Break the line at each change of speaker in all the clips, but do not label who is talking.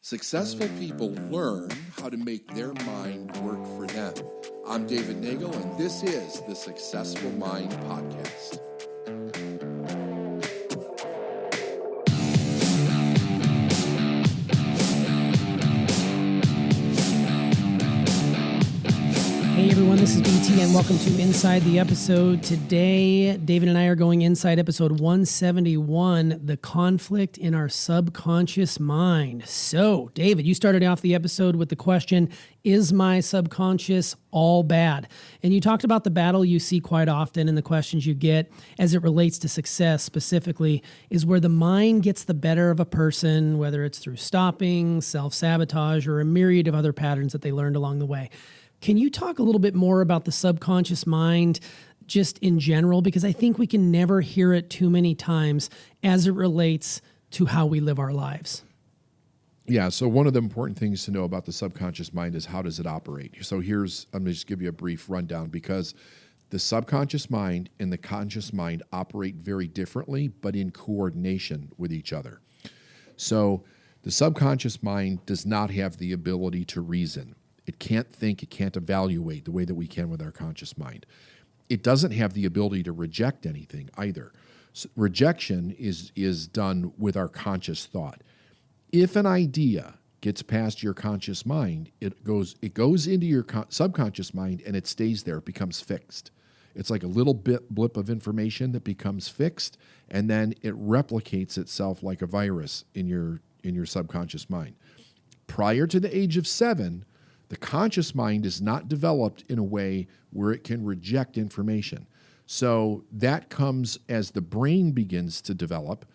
Successful people learn how to make their mind work for them. I'm David Nagel, and this is the Successful Mind Podcast.
Hey everyone, this is BT and welcome to Inside the Episode. Today, David and I are going inside episode 171, The Conflict in Our Subconscious Mind. So, David, you started off the episode with the question, is my subconscious all bad? And you talked about the battle you see quite often and the questions you get as it relates to success specifically is where the mind gets the better of a person, whether it's through stopping, self-sabotage, or a myriad of other patterns that they learned along the way. Can you talk a little bit more about the subconscious mind just in general? Because I think we can never hear it too many times as it relates to how we live our lives.
Yeah, so one of the important things to know about the subconscious mind is how does it operate? So I'm going to just give you a brief rundown because the subconscious mind and the conscious mind operate very differently, but in coordination with each other. So the subconscious mind does not have the ability to reason. It can't think, it can't evaluate the way that we can with our conscious mind. It doesn't have the ability to reject anything either. So rejection is done with our conscious thought. If an idea gets past your conscious mind, it goes into your subconscious mind and it stays there, it becomes fixed. It's like a little blip of information that becomes fixed, and then it replicates itself like a virus in your subconscious mind. Prior to the age of 7, the conscious mind is not developed in a way where it can reject information. So that comes as the brain begins to develop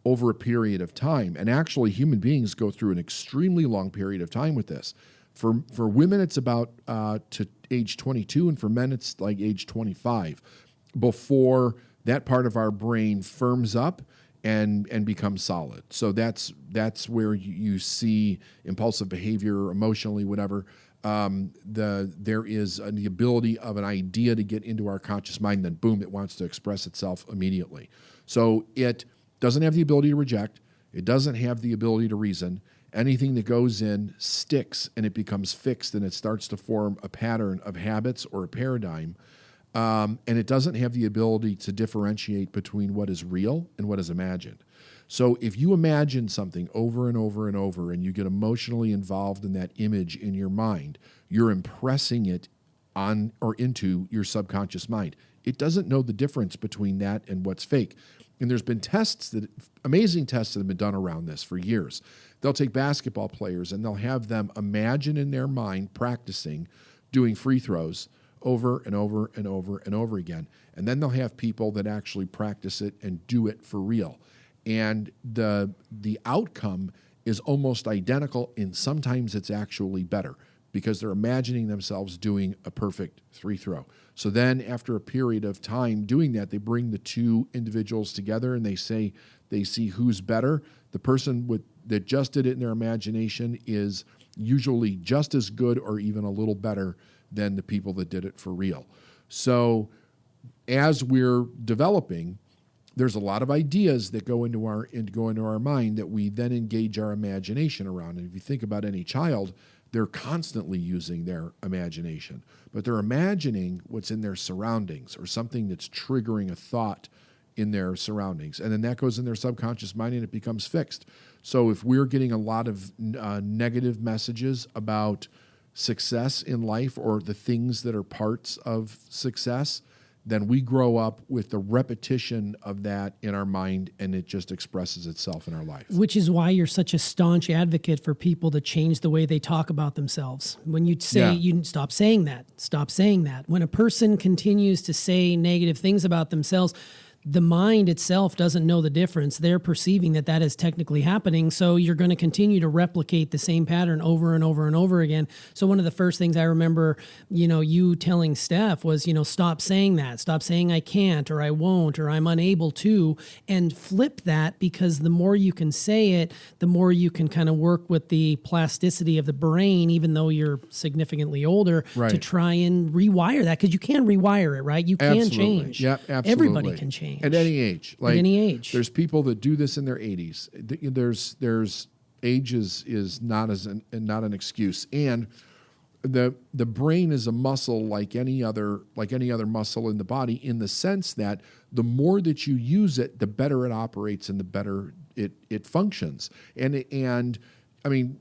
over a period of time. And actually, human beings go through an extremely long period of time with this. For women, it's about to age 22, and for men, it's like age 25, before that part of our brain firms up and becomes solid. So that's where you see impulsive behavior, emotionally, whatever. There is the ability of an idea to get into our conscious mind, then boom, it wants to express itself immediately. So it doesn't have the ability to reject. It doesn't have the ability to reason. Anything that goes in sticks and it becomes fixed and it starts to form a pattern of habits or a paradigm. And it doesn't have the ability to differentiate between what is real and what is imagined. So if you imagine something over and over and over and you get emotionally involved in that image in your mind, you're impressing it on or into your subconscious mind. It doesn't know the difference between that and what's fake. And there's been amazing tests that have been done around this for years. They'll take basketball players and they'll have them imagine in their mind practicing doing free throws over and over and over and over again. And then they'll have people that actually practice it and do it for real. And the outcome is almost identical, and sometimes it's actually better because they're imagining themselves doing a perfect free throw. So then after a period of time doing that, they bring the two individuals together and they see who's better. The person that just did it in their imagination is usually just as good or even a little better than the people that did it for real. So as we're developing, there's a lot of ideas that go into our mind that we then engage our imagination around. And if you think about any child, they're constantly using their imagination, but they're imagining what's in their surroundings or something that's triggering a thought in their surroundings. And then that goes in their subconscious mind and it becomes fixed. So if we're getting a lot of negative messages about success in life or the things that are parts of success, then we grow up with the repetition of that in our mind, and it just expresses itself in our life.
Which is why you're such a staunch advocate for people to change the way they talk about themselves. When you say, you stop saying that, stop saying that. When a person continues to say negative things about themselves, the mind itself doesn't know the difference. They're perceiving that is technically happening. So you're going to continue to replicate the same pattern over and over and over again. So one of the first things I remember, you telling Steph was, stop saying that. Stop saying I can't or I won't or I'm unable to, and flip that, because the more you can say it, the more you can kind of work with the plasticity of the brain, even though you're significantly older, to try and rewire that, because you can rewire it, right? You can change.
Yeah, absolutely.
Everybody can change.
At any age.
At any age.
There's people that do this in their 80s. There's Age is not not an excuse. And the brain is a muscle like any other muscle in the body, in the sense that the more that you use it, the better it operates and the better it functions. And I mean,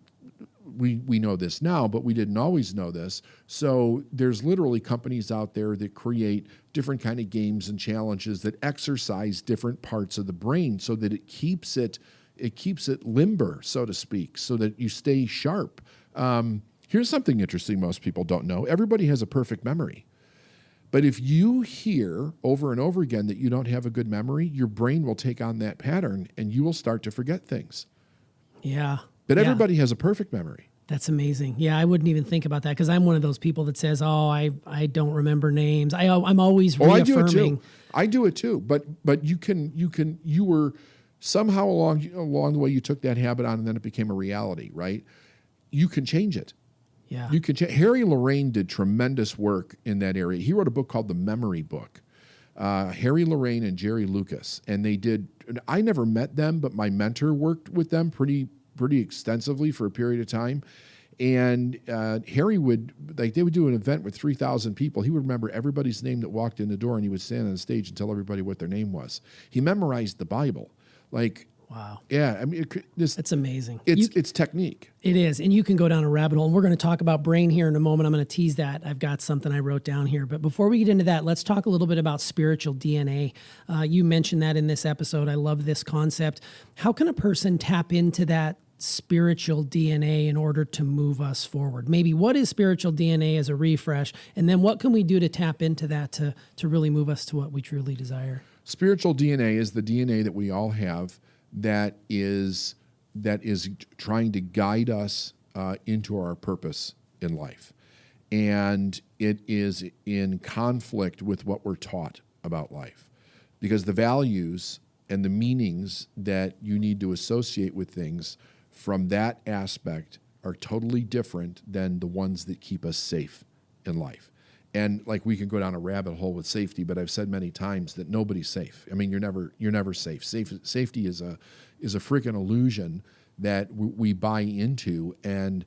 we know this now, but we didn't always know this. So there's literally companies out there that create different kind of games and challenges that exercise different parts of the brain so that it keeps it limber, so to speak, so that you stay sharp. Here's something interesting most people don't know. Everybody has a perfect memory. But if you hear over and over again that you don't have a good memory, your brain will take on that pattern and you will start to forget things.
Yeah.
But everybody has a perfect memory.
That's amazing. Yeah, I wouldn't even think about that because I'm one of those people that says, "Oh, I don't remember names." I'm always reaffirming.
I do it too. But you were somehow along the way you took that habit on and then it became a reality, right? You can change it.
Yeah.
You can Harry Lorayne did tremendous work in that area. He wrote a book called The Memory Book. Harry Lorayne and Jerry Lucas, and they did. I never met them, but my mentor worked with them pretty extensively for a period of time. And Harry they would do an event with 3,000 people. He would remember everybody's name that walked in the door, and he would stand on the stage and tell everybody what their name was. He memorized the Bible.
Wow.
Yeah, I mean,
that's amazing.
It's technique.
It is, and you can go down a rabbit hole. And we're going to talk about brain here in a moment. I'm going to tease that. I've got something I wrote down here. But before we get into that, let's talk a little bit about spiritual DNA. You mentioned that in this episode. I love this concept. How can a person tap into that spiritual DNA in order to move us forward? Maybe what is spiritual DNA as a refresh, and then what can we do to tap into that to really move us to what we truly desire?
Spiritual DNA is the DNA that we all have that is trying to guide us into our purpose in life. And it is in conflict with what we're taught about life, because the values and the meanings that you need to associate with things from that aspect are totally different than the ones that keep us safe in life. And we can go down a rabbit hole with safety, but I've said many times that nobody's safe. I mean, you're never safe. Safety is a freaking illusion that we buy into, and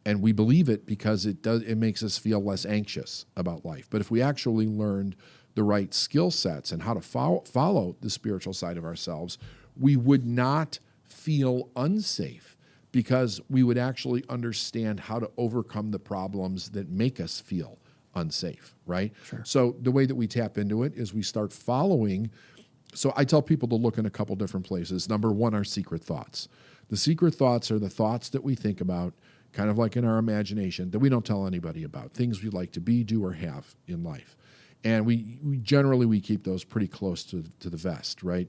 we believe it because it makes us feel less anxious about life. But if we actually learned the right skill sets and how to follow the spiritual side of ourselves, we would not feel unsafe, because we would actually understand how to overcome the problems that make us feel unsafe, right?
Sure.
So the way that we tap into it is we start following. So I tell people to look in a couple different places. Number one, our secret thoughts. The secret thoughts are the thoughts that we think about, kind of like in our imagination, that we don't tell anybody about, things we like to be, do, or have in life. And we generally keep those pretty close to the vest, right?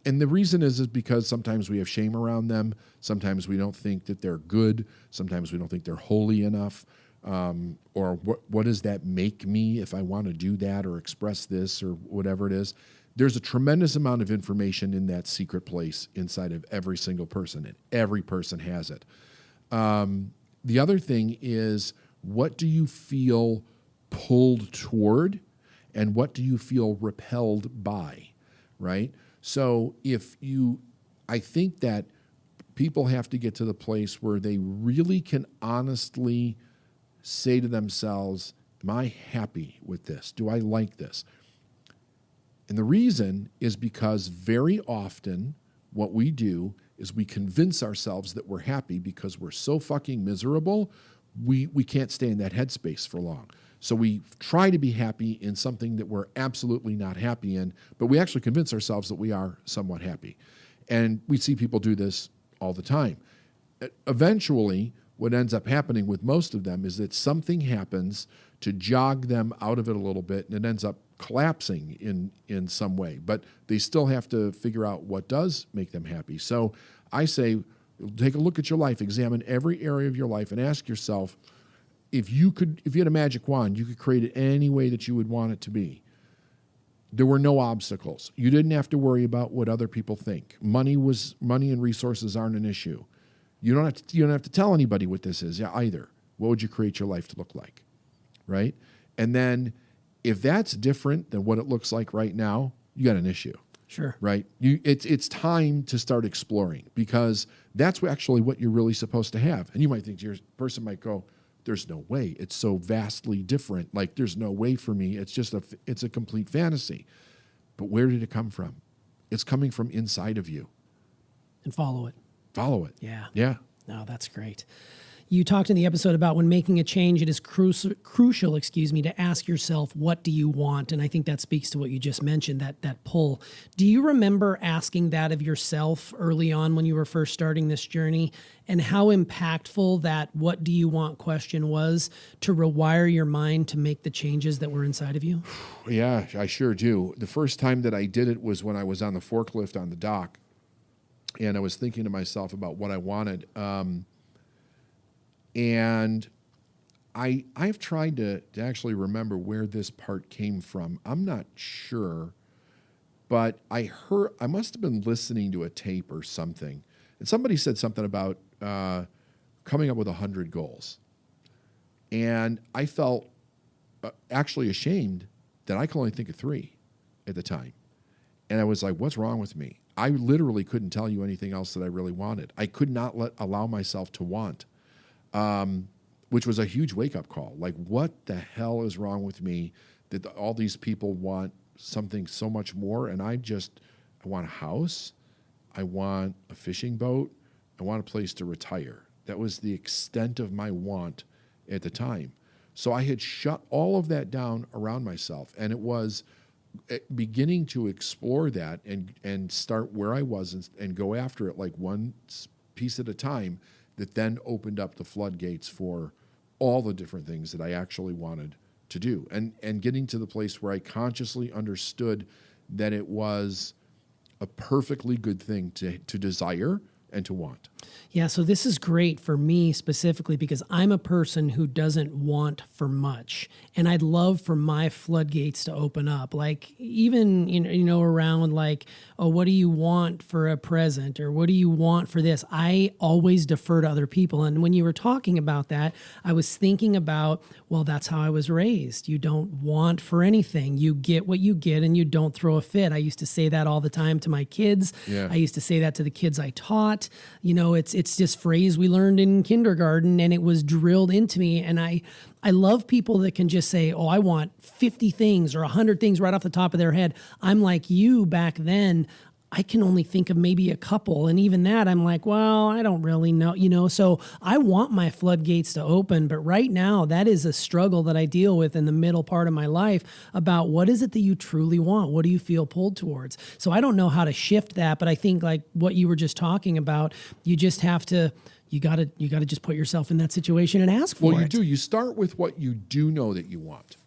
And the reason is because sometimes we have shame around them. Sometimes we don't think that they're good. Sometimes we don't think they're holy enough. Or what does that make me if I want to do that or express this or whatever it is. There's a tremendous amount of information in that secret place inside of every single person, and every person has it. The other thing is, what do you feel pulled toward, and what do you feel repelled by, right? So I think that people have to get to the place where they really can honestly say to themselves, am I happy with this? Do I like this? And the reason is because very often what we do is we convince ourselves that we're happy because we're so fucking miserable, we can't stay in that headspace for long. So we try to be happy in something that we're absolutely not happy in, but we actually convince ourselves that we are somewhat happy. And we see people do this all the time. Eventually, what ends up happening with most of them is that something happens to jog them out of it a little bit, and it ends up collapsing in some way. But they still have to figure out what does make them happy. So I say, take a look at your life, examine every area of your life, and ask yourself, if you had a magic wand, you could create it any way that you would want it to be. There were no obstacles. You didn't have to worry about what other people think. Money and resources aren't an issue. You don't have to tell anybody what this is either. What would you create your life to look like, right? And then if that's different than what it looks like right now, you got an issue.
Sure.
Right? It's time to start exploring, because that's actually what you're really supposed to have. And you might think, your person might go, there's no way. It's so vastly different. Like, there's no way for me. It's a complete fantasy. But where did it come from? It's coming from inside of you.
And follow it.
Follow it.
Yeah.
Yeah.
No, that's great. You talked in the episode about when making a change, it is crucial, to ask yourself, what do you want? And I think that speaks to what you just mentioned, that pull. Do you remember asking that of yourself early on when you were first starting this journey, and how impactful that what do you want question was to rewire your mind to make the changes that were inside of you?
Yeah, I sure do. The first time that I did it was when I was on the forklift on the dock, and I was thinking to myself about what I wanted. And I've tried to actually remember where this part came from. I'm not sure, but I must have been listening to a tape or something, and somebody said something about coming up with 100 goals. And I felt actually ashamed that I could only think of 3 at the time. And I was like, what's wrong with me? I literally couldn't tell you anything else that I really wanted. I could not allow myself to want. Which was a huge wake-up call. Like, what the hell is wrong with me that all these people want something so much more, and I want a house, I want a fishing boat, I want a place to retire. That was the extent of my want at the time. So I had shut all of that down around myself, and it was beginning to explore that and start where I was and go after it like one piece at a time, that then opened up the floodgates for all the different things that I actually wanted to do. And getting to the place where I consciously understood that it was a perfectly good thing to desire and to want.
Yeah, so this is great for me specifically because I'm a person who doesn't want for much, and I'd love for my floodgates to open up. Like, even around like, oh, what do you want for a present, or what do you want for this? I always defer to other people. And when you were talking about that, I was thinking about, well, that's how I was raised. You don't want for anything. You get what you get, and you don't throw a fit. I used to say that all the time to my kids.
Yeah.
I used to say that to the kids I taught. It's just phrase we learned in kindergarten, and it was drilled into me. And I love people that can just say, oh, I want 50 things or 100 things right off the top of their head. I'm like you back then. I can only think of maybe a couple. And even that, I'm like, well, I don't really know, so I want my floodgates to open. But right now, that is a struggle that I deal with in the middle part of my life about what is it that you truly want? What do you feel pulled towards? So I don't know how to shift that, but I think like what you were just talking about, you just have to, you gotta just put yourself in that situation and ask for it.
Well, you do. You start with what you do know that you want,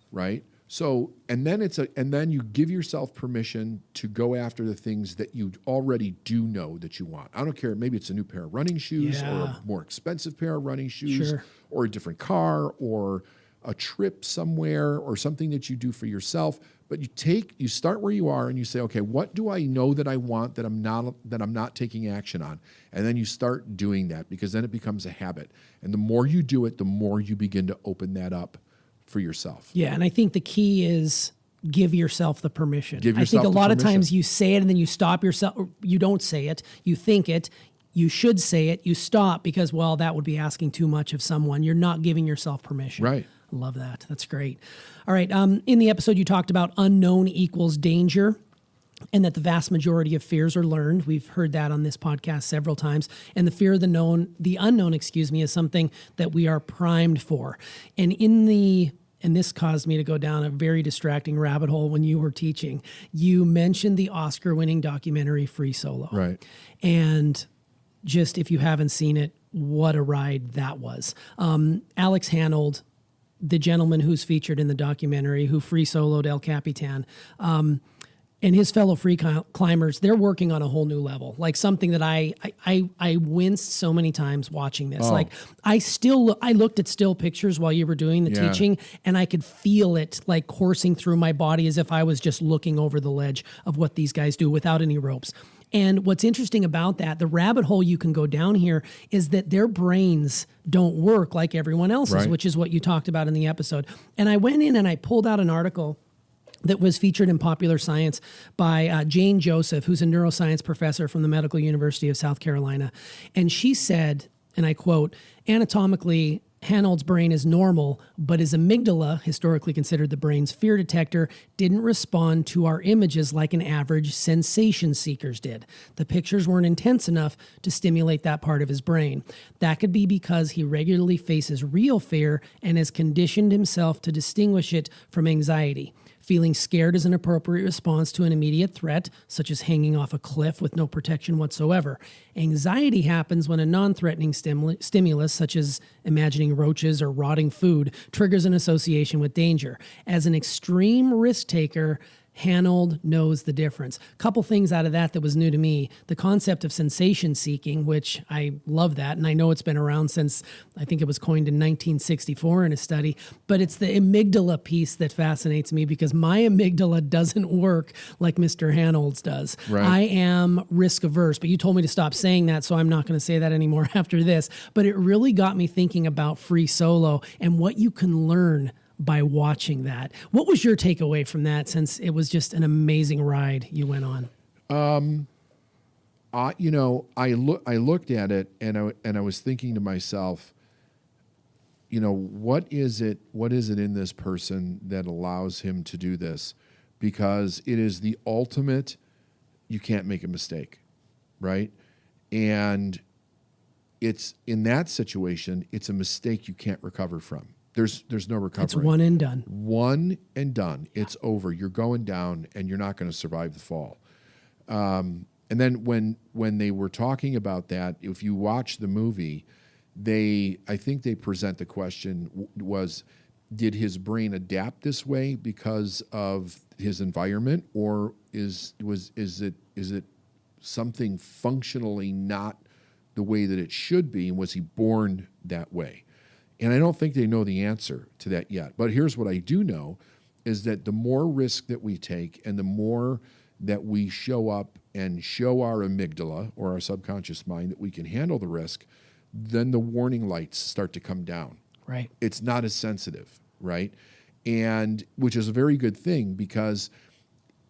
right? So, and then you give yourself permission to go after the things that you already do know that you want. I don't care. Maybe it's a new pair of running shoes, or a more expensive pair of running shoes,
Sure,
or a different car, or a trip somewhere, or something that you do for yourself. But you start where you are and you say, okay, what do I know that I want that I'm not taking action on? And then you start doing that, because then it becomes a habit. And the more you do it, the more you begin to open that up for yourself.
Yeah, and I think the key is give yourself the permission.
I
think a lot of times you say it and then you stop yourself. Or you don't say it. You think it. You should say it. You stop because, well, that would be asking too much of someone. You're not giving yourself permission.
Right.
I love that. That's great. All right. In the episode, you talked about unknown equals danger, and that the vast majority of fears are learned. We've heard that on this podcast several times. And the fear of the unknown, is something that we are primed for. And this caused me to go down a very distracting rabbit hole when you were teaching. You mentioned the Oscar-winning documentary Free Solo.
Right.
And just, if you haven't seen it, what a ride that was. Alex Hanold, the gentleman who's featured in the documentary, who free soloed El Capitan, and his fellow free climbers, they're working on a whole new level. Like something that I winced so many times watching this.
Oh.
Like I looked at still pictures while you were doing the teaching, and I could feel it like coursing through my body as if I was just looking over the ledge of what these guys do without any ropes. And what's interesting about that, the rabbit hole you can go down here, is that their brains don't work like everyone else's,
right,
which is what you talked about in the episode. And I went in and I pulled out an article that was featured in Popular Science by Jane Joseph, who's a neuroscience professor from the Medical University of South Carolina. And she said, and I quote, anatomically, Hanold's brain is normal, but his amygdala, historically considered the brain's fear detector, didn't respond to our images like an average sensation seekers did. The pictures weren't intense enough to stimulate that part of his brain. That could be because he regularly faces real fear and has conditioned himself to distinguish it from anxiety. Feeling scared is an appropriate response to an immediate threat, such as hanging off a cliff with no protection whatsoever. Anxiety happens when a non-threatening stimulus, such as imagining roaches or rotting food, triggers an association with danger. As an extreme risk taker, Hanold knows the difference. A couple things out of that was new to me. The concept of sensation seeking, which I love that, and I know it's been around since, I think it was coined in 1964 in a study, but it's the amygdala piece that fascinates me because my amygdala doesn't work like Mr. Hanold's does.
Right.
I am risk averse, but you told me to stop saying that, so I'm not going to say that anymore after this. But it really got me thinking about Free Solo and what you can learn by watching that. What was your takeaway from that, since it was just an amazing ride you went on?
I looked at it and I was thinking to myself, what is it in this person that allows him to do this? Because it is the ultimate, you can't make a mistake, right? And it's in that situation, it's a mistake you can't recover from. There's no recovery.
It's one and done.
One and done. It's over. You're going down, and you're not going to survive the fall. And then when they were talking about that, if you watch the movie, I think they present the question was, did his brain adapt this way because of his environment, or is it something functionally not the way that it should be, and was he born that way? And I don't think they know the answer to that yet. But here's what I do know is that the more risk that we take and the more that we show up and show our amygdala or our subconscious mind that we can handle the risk, then the warning lights start to come down.
Right.
It's not as sensitive, right? And which is a very good thing because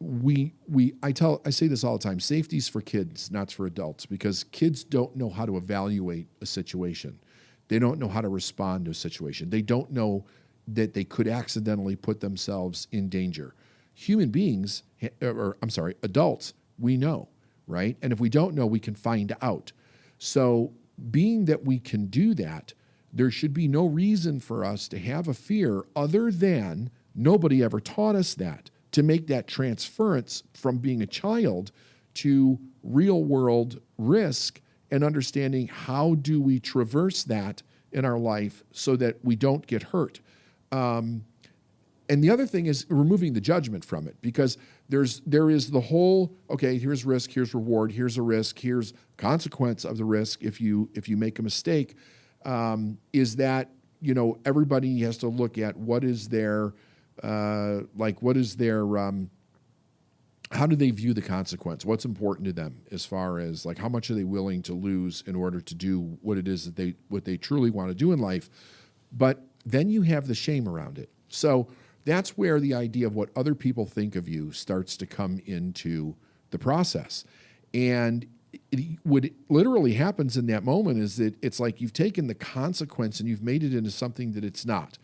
I say this all the time, safety's for kids, not for adults, because kids don't know how to evaluate a situation. They don't know how to respond to a situation. They don't know that they could accidentally put themselves in danger. Human beings, adults, we know, right? And if we don't know, we can find out. So being that we can do that, there should be no reason for us to have a fear other than nobody ever taught us that, to make that transference from being a child to real world risk and understanding how do we traverse that in our life so that we don't get hurt. And the other thing is removing the judgment from it, because there is the whole, okay, here's risk, here's reward, here's a risk, here's consequence of the risk if you make a mistake, is that, everybody has to look at what is their, how do they view the consequence? What's important to them as far as how much are they willing to lose in order to do what it is that what they truly want to do in life? But then you have the shame around it. So that's where the idea of what other people think of you starts to come into the process. And what literally happens in that moment is that it's like you've taken the consequence and you've made it into something that it's not.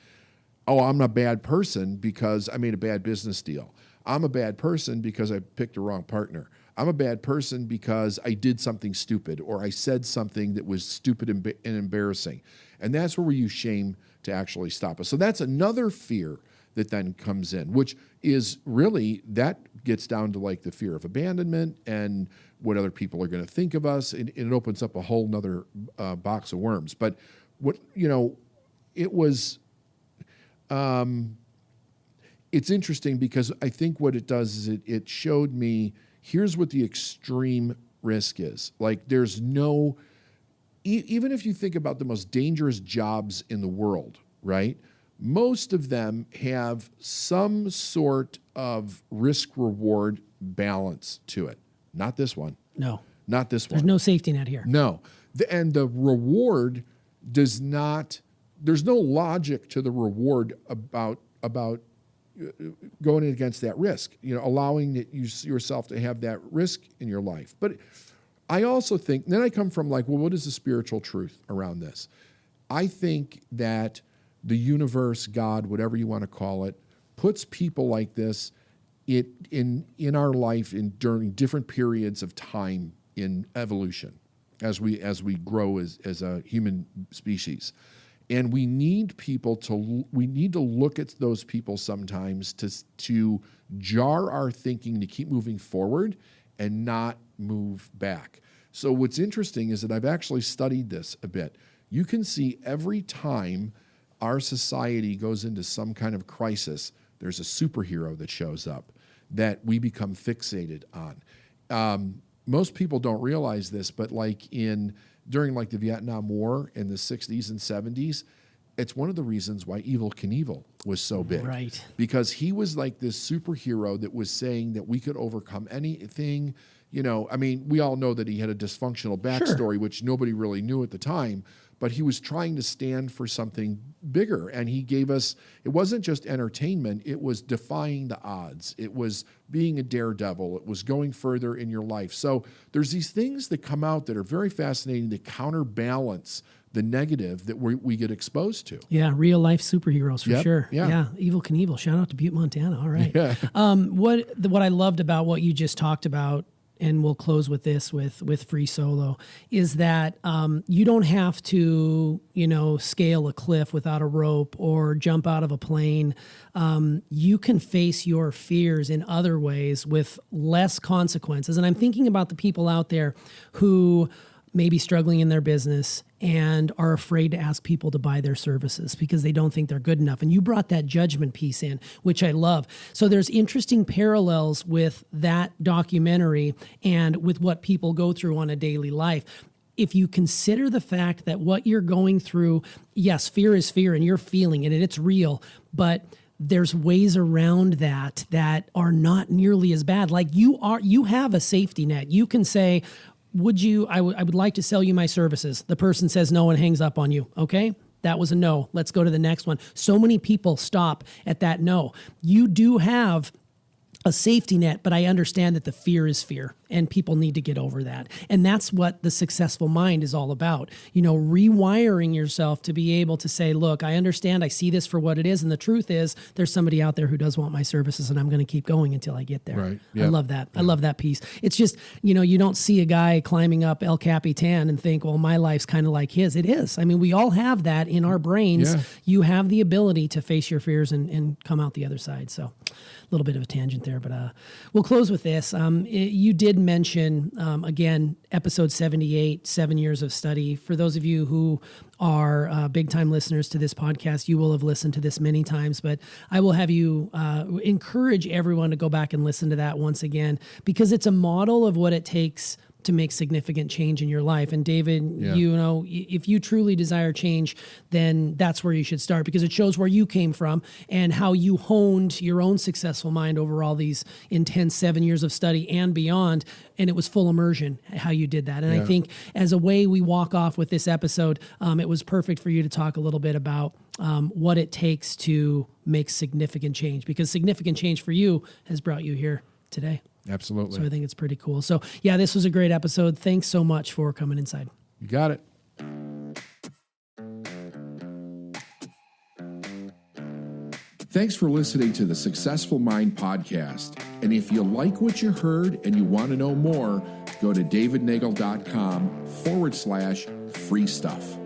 Oh, I'm a bad person because I made a bad business deal. I'm a bad person because I picked the wrong partner. I'm a bad person because I did something stupid or I said something that was stupid and embarrassing. And that's where we use shame to actually stop us. So that's another fear that then comes in, which is really, that gets down to the fear of abandonment and what other people are going to think of us. It opens up a whole nother box of worms. But it was... it's interesting because I think what it does is it showed me, here's what the extreme risk is. There's no, even if you think about the most dangerous jobs in the world, right? Most of them have some sort of risk-reward balance to it. Not this one.
No.
Not this one.
There's no safety net here.
No. And the reward does not, there's no logic to the reward about going against that risk, allowing that yourself to have that risk in your life. But I also think, then I come from like, well, what is the spiritual truth around this? I think that the universe, God, whatever you want to call it, puts people like this in our life during different periods of time in evolution as we grow as a human species. And we need to look at those people sometimes to jar our thinking to keep moving forward and not move back. So what's interesting is that I've actually studied this a bit. You can see every time our society goes into some kind of crisis, there's a superhero that shows up that we become fixated on. Most people don't realize this, but during the Vietnam War in the 60s and 70s, it's one of the reasons why Evel Knievel was so big.
Right.
Because he was like this superhero that was saying that we could overcome anything. We all know that he had a dysfunctional backstory, which nobody really knew at the time, but he was trying to stand for something bigger. And he gave us, it wasn't just entertainment, it was defying the odds. It was being a daredevil. It was going further in your life. So there's these things that come out that are very fascinating that counterbalance the negative that we get exposed to.
Yeah, real life superheroes for sure.
Yeah.
Evel Knievel. Shout out to Butte, Montana. All right.
Yeah.
What I loved about what you just talked about, and we'll close with this with Free Solo, is that you don't have to, scale a cliff without a rope or jump out of a plane. You can face your fears in other ways with less consequences. And I'm thinking about the people out there who may be struggling in their business and are afraid to ask people to buy their services because they don't think they're good enough. And you brought that judgment piece in, which I love. So there's interesting parallels with that documentary and with what people go through on a daily life. If you consider the fact that what you're going through, yes, fear is fear and you're feeling it and it's real, but there's ways around that are not nearly as bad. Like you have a safety net. You can say, I would like to sell you my services. The person says no and hangs up on you. Okay, that was a no. Let's go to the next one. So many people stop at that no. You do have a safety net, but I understand that the fear is fear and people need to get over that. And that's what the successful mind is all about. Rewiring yourself to be able to say, look, I understand, I see this for what it is. And the truth is there's somebody out there who does want my services and I'm going to keep going until I get there.
Right. Yep.
I love that. Yeah. I love that piece. It's just, you don't see a guy climbing up El Capitan and think, well, my life's kind of like his. It is. I mean, we all have that in our brains. Yeah. You have the ability to face your fears and come out the other side. So a little bit of a tangent there, but we'll close with this. You did mention, again, episode 78, 7 years of study. For those of you who are big-time listeners to this podcast, you will have listened to this many times, but I will have you encourage everyone to go back and listen to that once again, because it's a model of what it takes to make significant change in your life. And David, if you truly desire change, then that's where you should start, because it shows where you came from and how you honed your own successful mind over all these intense 7 years of study and beyond. And it was full immersion how you did that. And I think as a way we walk off with this episode, it was perfect for you to talk a little bit about what it takes to make significant change, because significant change for you has brought you here today.
Absolutely.
So I think it's pretty cool. So yeah, this was a great episode. Thanks so much for coming inside.
You got it. Thanks for listening to the Successful Mind podcast. And if you like what you heard and you want to know more, go to davidnagel.com/free stuff.